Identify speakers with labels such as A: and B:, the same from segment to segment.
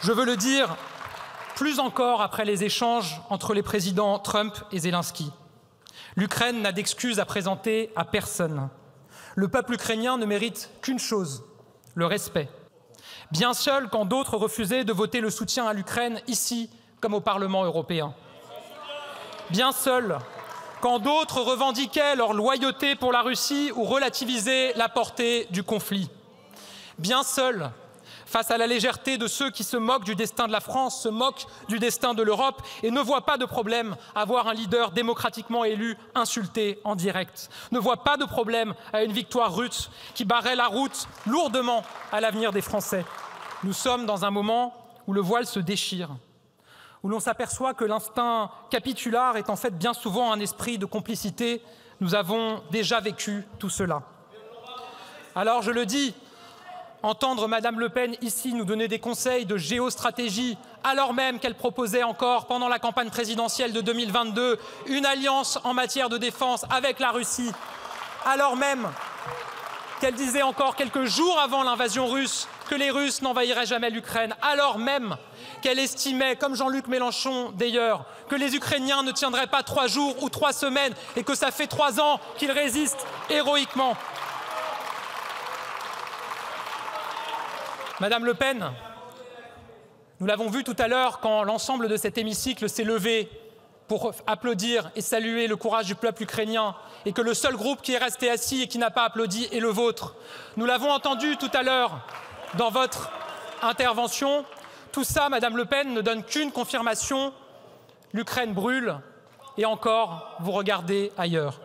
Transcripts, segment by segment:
A: Je veux le dire plus encore après les échanges entre les présidents Trump et Zelensky. L'Ukraine n'a d'excuses à présenter à personne. Le peuple ukrainien ne mérite qu'une chose, le respect. Bien seul quand d'autres refusaient de voter le soutien à l'Ukraine, ici comme au Parlement européen. Bien seul quand d'autres revendiquaient leur loyauté pour la Russie ou relativisaient la portée du conflit. Bien seul face à la légèreté de ceux qui se moquent du destin de la France, se moquent du destin de l'Europe et ne voient pas de problème à voir un leader démocratiquement élu insulté en direct, ne voient pas de problème à une victoire russe qui barrait la route lourdement à l'avenir des Français. Nous sommes dans un moment où le voile se déchire, où l'on s'aperçoit que l'instinct capitulaire est en fait bien souvent un esprit de complicité. Nous avons déjà vécu tout cela. Alors je le dis, entendre Madame Le Pen ici nous donner des conseils de géostratégie, alors même qu'elle proposait encore pendant la campagne présidentielle de 2022 une alliance en matière de défense avec la Russie, alors même qu'elle disait encore quelques jours avant l'invasion russe que les Russes n'envahiraient jamais l'Ukraine, alors même qu'elle estimait, comme Jean-Luc Mélenchon d'ailleurs, que les Ukrainiens ne tiendraient pas 3 jours ou 3 semaines et que ça fait 3 ans qu'ils résistent héroïquement. Madame Le Pen, nous l'avons vu tout à l'heure quand l'ensemble de cet hémicycle s'est levé pour applaudir et saluer le courage du peuple ukrainien et que le seul groupe qui est resté assis et qui n'a pas applaudi est le vôtre. Nous l'avons entendu tout à l'heure dans votre intervention. Tout ça, Madame Le Pen, ne donne qu'une confirmation. L'Ukraine brûle et encore, vous regardez ailleurs.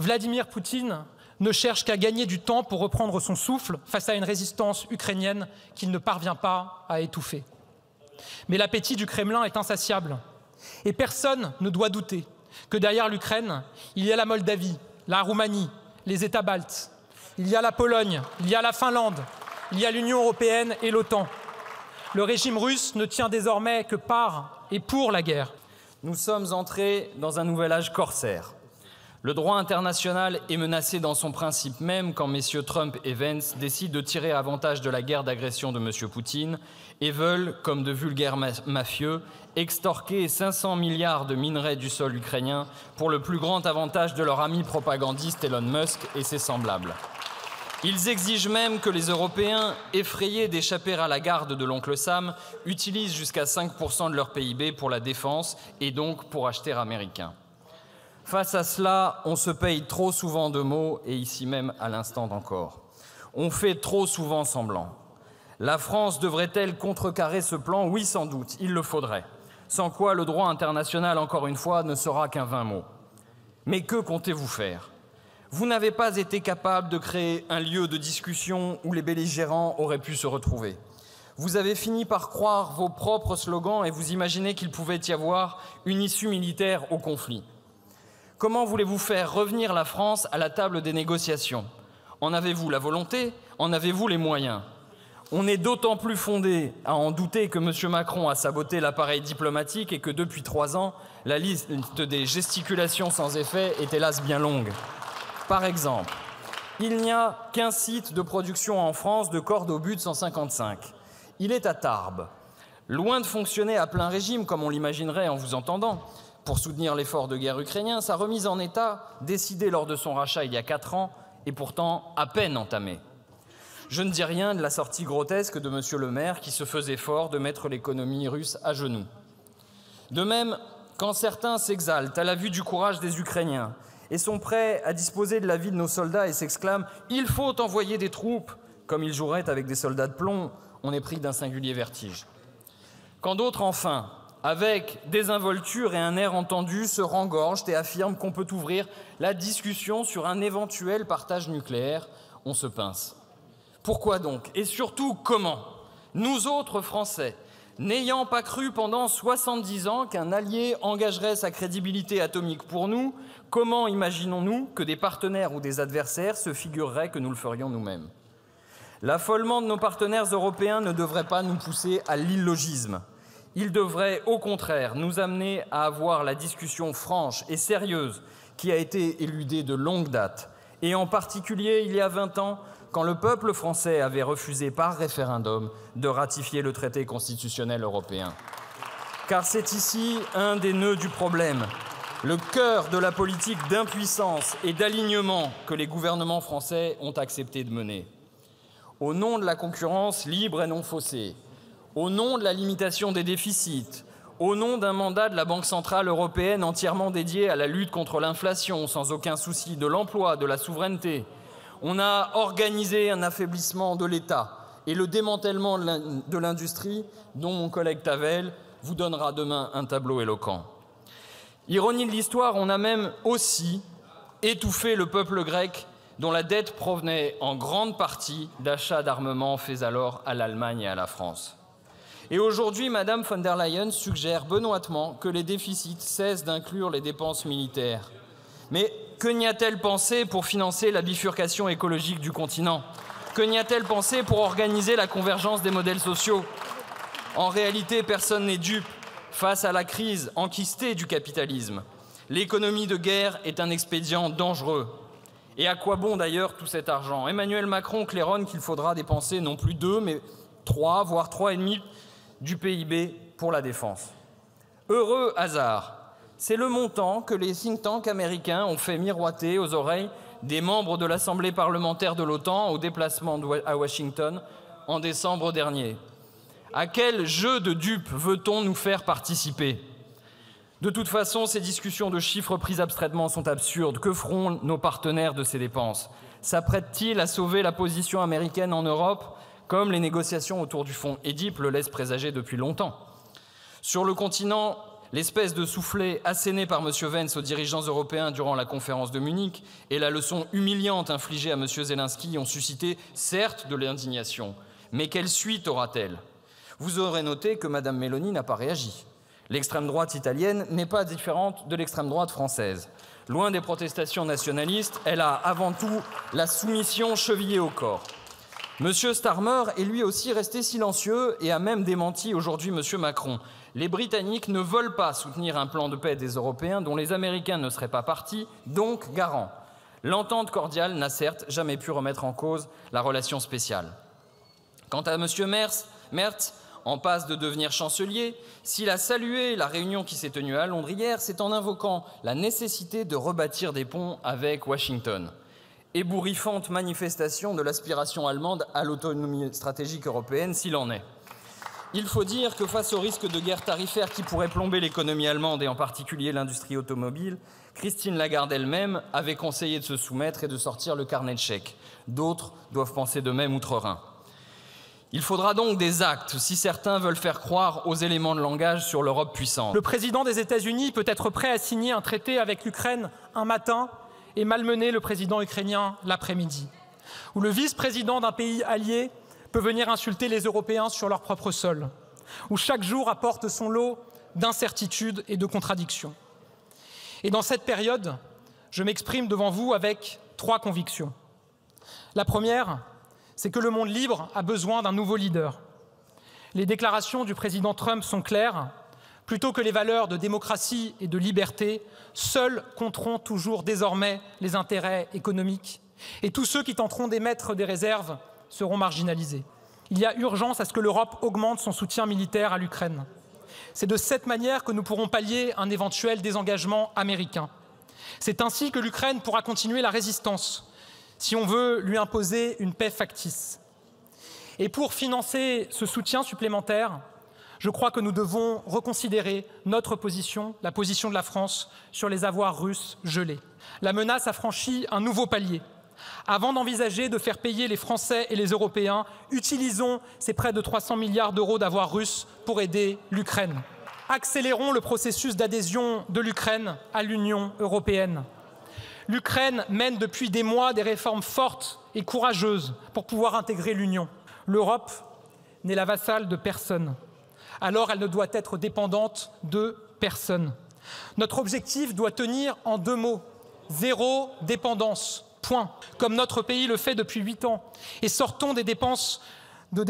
A: Vladimir Poutine ne cherche qu'à gagner du temps pour reprendre son souffle face à une résistance ukrainienne qu'il ne parvient pas à étouffer. Mais l'appétit du Kremlin est insatiable et personne ne doit douter que derrière l'Ukraine, il y a la Moldavie, la Roumanie, les États baltes, il y a la Pologne, il y a la Finlande, il y a l'Union européenne et l'OTAN. Le régime russe ne tient désormais que par et pour la guerre.
B: Nous sommes entrés dans un nouvel âge corsaire. Le droit international est menacé dans son principe même quand messieurs Trump et Vance décident de tirer avantage de la guerre d'agression de monsieur Poutine et veulent, comme de vulgaires mafieux, extorquer 500 milliards de minerais du sol ukrainien pour le plus grand avantage de leur ami propagandiste Elon Musk et ses semblables. Ils exigent même que les Européens, effrayés d'échapper à la garde de l'oncle Sam, utilisent jusqu'à 5% de leur PIB pour la défense et donc pour acheter américain. Face à cela, on se paye trop souvent de mots, et ici même à l'instant encore. On fait trop souvent semblant. La France devrait-elle contrecarrer ce plan? Oui, sans doute, il le faudrait. Sans quoi le droit international, encore une fois, ne sera qu'un vain mot. Mais que comptez-vous faire? Vous n'avez pas été capable de créer un lieu de discussion où les belligérants auraient pu se retrouver. Vous avez fini par croire vos propres slogans et vous imaginez qu'il pouvait y avoir une issue militaire au conflit. Comment voulez-vous faire revenir la France à la table des négociations? En avez-vous la volonté? En avez-vous les moyens? On est d'autant plus fondé à en douter que M. Macron a saboté l'appareil diplomatique et que depuis 3 ans, la liste des gesticulations sans effet est hélas bien longue. Par exemple, il n'y a qu'un site de production en France de cordes au but 155. Il est à Tarbes. Loin de fonctionner à plein régime, comme on l'imaginerait en vous entendant, pour soutenir l'effort de guerre ukrainien, sa remise en état, décidée lors de son rachat il y a 4 ans, est pourtant à peine entamée. Je ne dis rien de la sortie grotesque de M. Le Maire qui se faisait fort de mettre l'économie russe à genoux. De même, quand certains s'exaltent à la vue du courage des Ukrainiens et sont prêts à disposer de la vie de nos soldats et s'exclament « Il faut envoyer des troupes !» comme ils joueraient avec des soldats de plomb, on est pris d'un singulier vertige. Quand d'autres, enfin, avec désinvolture et un air entendu, se rengorgent et affirment qu'on peut ouvrir la discussion sur un éventuel partage nucléaire, on se pince. Pourquoi donc? Et surtout, comment? Nous autres Français, n'ayant pas cru pendant 70 ans qu'un allié engagerait sa crédibilité atomique pour nous, comment imaginons-nous que des partenaires ou des adversaires se figureraient que nous le ferions nous-mêmes? L'affolement de nos partenaires européens ne devrait pas nous pousser à l'illogisme. Il devrait, au contraire, nous amener à avoir la discussion franche et sérieuse qui a été éludée de longue date. Et en particulier, il y a 20 ans, quand le peuple français avait refusé par référendum de ratifier le traité constitutionnel européen. Car c'est ici un des nœuds du problème, le cœur de la politique d'impuissance et d'alignement que les gouvernements français ont accepté de mener. Au nom de la concurrence libre et non faussée, au nom de la limitation des déficits, au nom d'un mandat de la Banque centrale européenne entièrement dédié à la lutte contre l'inflation, sans aucun souci de l'emploi, de la souveraineté, on a organisé un affaiblissement de l'État et le démantèlement de l'industrie dont mon collègue Tavel vous donnera demain un tableau éloquent. Ironie de l'histoire, on a même aussi étouffé le peuple grec dont la dette provenait en grande partie d'achats d'armements faits alors à l'Allemagne et à la France. Et aujourd'hui, Mme von der Leyen suggère benoîtement que les déficits cessent d'inclure les dépenses militaires. Mais que n'y a-t-elle pensé pour financer la bifurcation écologique du continent? Que n'y a-t-elle pensé pour organiser la convergence des modèles sociaux? En réalité, personne n'est dupe face à la crise enquistée du capitalisme. L'économie de guerre est un expédient dangereux. Et à quoi bon d'ailleurs tout cet argent? Emmanuel Macron claironne qu'il faudra dépenser non plus 2, mais 3, voire 3,5 du PIB pour la défense. Heureux hasard, c'est le montant que les think tanks américains ont fait miroiter aux oreilles des membres de l'Assemblée parlementaire de l'OTAN au déplacement à Washington en décembre dernier. À quel jeu de dupes veut-on nous faire participer? De toute façon, ces discussions de chiffres pris abstraitement sont absurdes. Que feront nos partenaires de ces dépenses? S'apprêtent-ils à sauver la position américaine en Europe, comme les négociations autour du fonds Édipe le laissent présager depuis longtemps? Sur le continent, l'espèce de soufflet asséné par M. Vance aux dirigeants européens durant la conférence de Munich et la leçon humiliante infligée à M. Zelensky ont suscité, certes, de l'indignation. Mais quelle suite aura-t-elle? Vous aurez noté que Mme Meloni n'a pas réagi. L'extrême droite italienne n'est pas différente de l'extrême droite française. Loin des protestations nationalistes, elle a avant tout la soumission chevillée au corps. M. Starmer est lui aussi resté silencieux et a même démenti aujourd'hui M. Macron. Les Britanniques ne veulent pas soutenir un plan de paix des Européens dont les Américains ne seraient pas partis, donc garants. L'entente cordiale n'a certes jamais pu remettre en cause la relation spéciale. Quant à M. Merz, en passe de devenir chancelier, s'il a salué la réunion qui s'est tenue à Londres hier, c'est en invoquant la nécessité de rebâtir des ponts avec Washington. Ébouriffante manifestation de l'aspiration allemande à l'autonomie stratégique européenne, s'il en est. Il faut dire que face au risque de guerre tarifaire qui pourrait plomber l'économie allemande et en particulier l'industrie automobile, Christine Lagarde elle-même avait conseillé de se soumettre et de sortir le carnet de chèques. D'autres doivent penser de même outre-Rhin. Il faudra donc des actes si certains veulent faire croire aux éléments de langage sur l'Europe puissante.
A: Le président des États-Unis peut être prêt à signer un traité avec l'Ukraine un matin et malmener le président ukrainien l'après-midi. Ou le vice-président d'un pays allié peut venir insulter les Européens sur leur propre sol. Où chaque jour apporte son lot d'incertitudes et de contradictions. Et dans cette période, je m'exprime devant vous avec 3 convictions. La première, c'est que le monde libre a besoin d'un nouveau leader. Les déclarations du président Trump sont claires. Plutôt que les valeurs de démocratie et de liberté, seuls compteront toujours désormais les intérêts économiques. Et tous ceux qui tenteront d'émettre des réserves seront marginalisés. Il y a urgence à ce que l'Europe augmente son soutien militaire à l'Ukraine. C'est de cette manière que nous pourrons pallier un éventuel désengagement américain. C'est ainsi que l'Ukraine pourra continuer la résistance, si on veut lui imposer une paix factice. Et pour financer ce soutien supplémentaire, je crois que nous devons reconsidérer notre position, la position de la France, sur les avoirs russes gelés. La menace a franchi un nouveau palier. Avant d'envisager de faire payer les Français et les Européens, utilisons ces près de 300 milliards d'euros d'avoirs russes pour aider l'Ukraine. Accélérons le processus d'adhésion de l'Ukraine à l'Union européenne. L'Ukraine mène depuis des mois des réformes fortes et courageuses pour pouvoir intégrer l'Union. L'Europe n'est la vassale de personne. Alors elle ne doit être dépendante de personne. Notre objectif doit tenir en 2 mots. 0 dépendance. Point. Comme notre pays le fait depuis 8 ans. Et sortons les dépenses de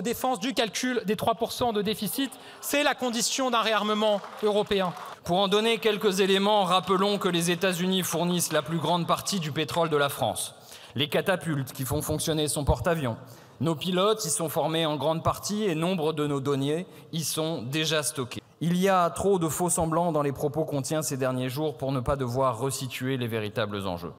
A: défense du calcul des 3% de déficit. C'est la condition d'un réarmement européen.
B: Pour en donner quelques éléments, rappelons que les États-Unis fournissent la plus grande partie du pétrole de la France. les catapultes qui font fonctionner son porte-avions. Nos pilotes y sont formés en grande partie et nombre de nos données y sont déjà stockés. Il y a trop de faux-semblants dans les propos qu'on tient ces derniers jours pour ne pas devoir resituer les véritables enjeux.